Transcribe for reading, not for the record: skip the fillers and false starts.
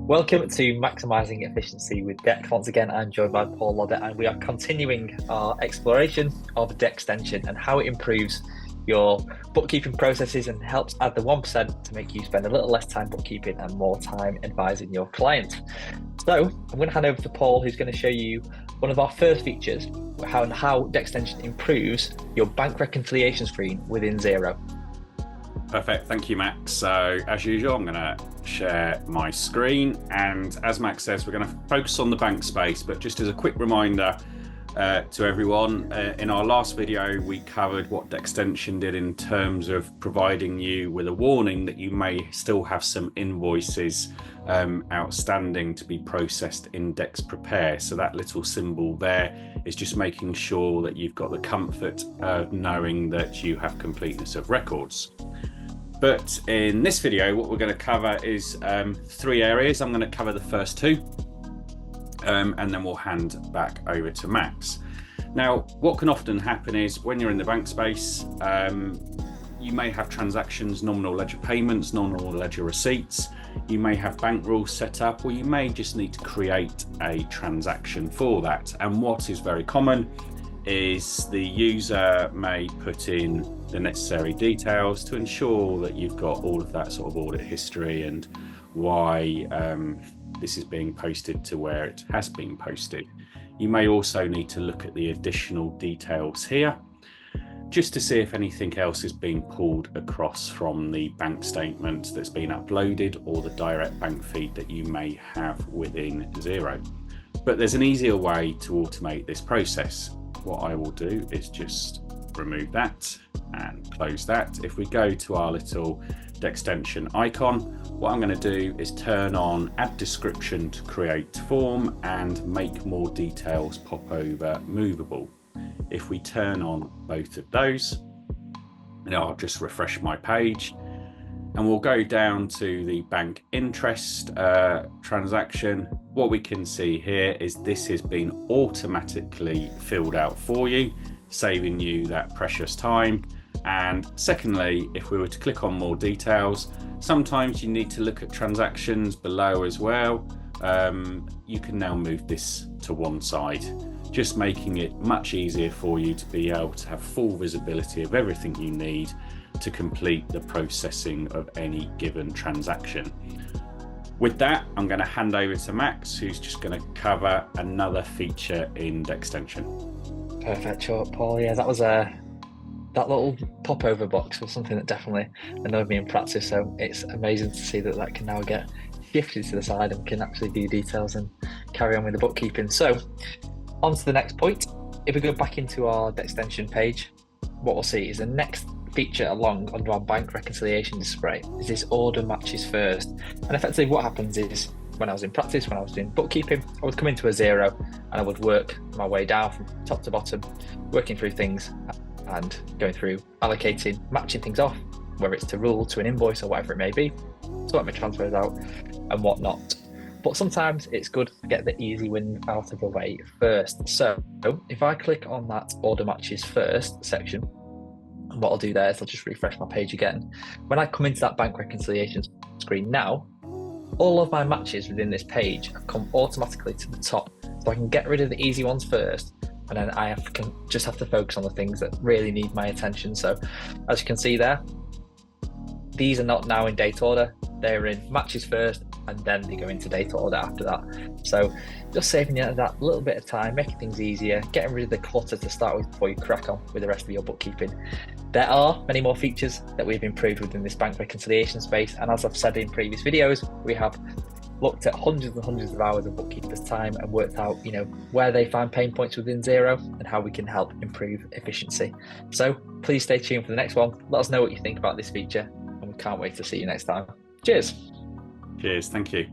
Welcome to Maximising Efficiency with Dex. Once again, I'm joined by Paul Loddett, and we are continuing our exploration of Dextension and how it improves your bookkeeping processes and helps add the 1% to make you spend a little less time bookkeeping and more time advising your clients. So I'm going to hand over to Paul, who's going to show you one of our first features, how Dextension improves your bank reconciliation screen within Xero. Perfect, thank you, Max. So as usual, I'm going to share my screen, and as Max says, we're going to focus on the bank space. But just as a quick reminder to everyone, in our last video we covered what Dextension did in terms of providing you with a warning that you may still have some invoices outstanding to be processed in Dex Prepare. So that little symbol there is just making sure that you've got the comfort of knowing that you have completeness of records. But in this video, what we're going to cover is three areas. I'm going to cover the first two, and then we'll hand back over to Max. Now, what can often happen is when you're in the bank space, you may have transactions, nominal ledger payments, nominal ledger receipts. You may have bank rules set up, or you may just need to create a transaction for that. And what is very common is the user may put in the necessary details to ensure that you've got all of that sort of audit history and why this is being posted to where it has been posted. You may also need to look at the additional details here just to see if anything else is being pulled across from the bank statement that's been uploaded or the direct bank feed that you may have within Xero. But there's an easier way to automate this process. What I will do is just remove that and close that. If we go to our little Dextension icon, what I'm going to do is turn on add description to create form and make more details pop over movable. If we turn on both of those, and I'll just refresh my page, and we'll go down to the bank interest transaction. What we can see here is this has been automatically filled out for you, saving you that precious time. And secondly, if we were to click on more details, sometimes you need to look at transactions below as well. You can now move this to one side, just making it much easier for you to be able to have full visibility of everything you need to complete the processing of any given transaction. With that, I'm going to hand over to Max, who's just going to cover another feature in Dextension. Perfect, sure, Paul. Yeah, that was that little popover box was something that definitely annoyed me in practice. So it's amazing to see that can now get shifted to the side and can actually view details and carry on with the bookkeeping. So on to the next point. If we go back into our Dextension page, what we'll see is the next feature along under our bank reconciliation display is this order matches first. And effectively what happens is, when I was in practice, when I was doing bookkeeping, I would come into a Xero and I would work my way down from top to bottom, working through things and going through allocating, matching things off, whether it's to rule, to an invoice or whatever it may be, sort my transfers out and whatnot. But sometimes it's good to get the easy win out of the way first. So if I click on that order matches first section, and what I'll do there is I'll just refresh my page again. When I come into that bank reconciliation screen now, all of my matches within this page have come automatically to the top. So I can get rid of the easy ones first, and then I just have to focus on the things that really need my attention. So as you can see there, these are not now in date order. They're in matches first, and then they go into date order after that. So just saving you that little bit of time, making things easier, getting rid of the clutter to start with before you crack on with the rest of your bookkeeping. There are many more features that we've improved within this bank reconciliation space, and as I've said in previous videos, we have looked at hundreds and hundreds of hours of bookkeepers' time and worked out, where they find pain points within Xero and how we can help improve efficiency. So please stay tuned for the next one. Let us know what you think about this feature, and we can't wait to see you next time. Cheers. Cheers, thank you.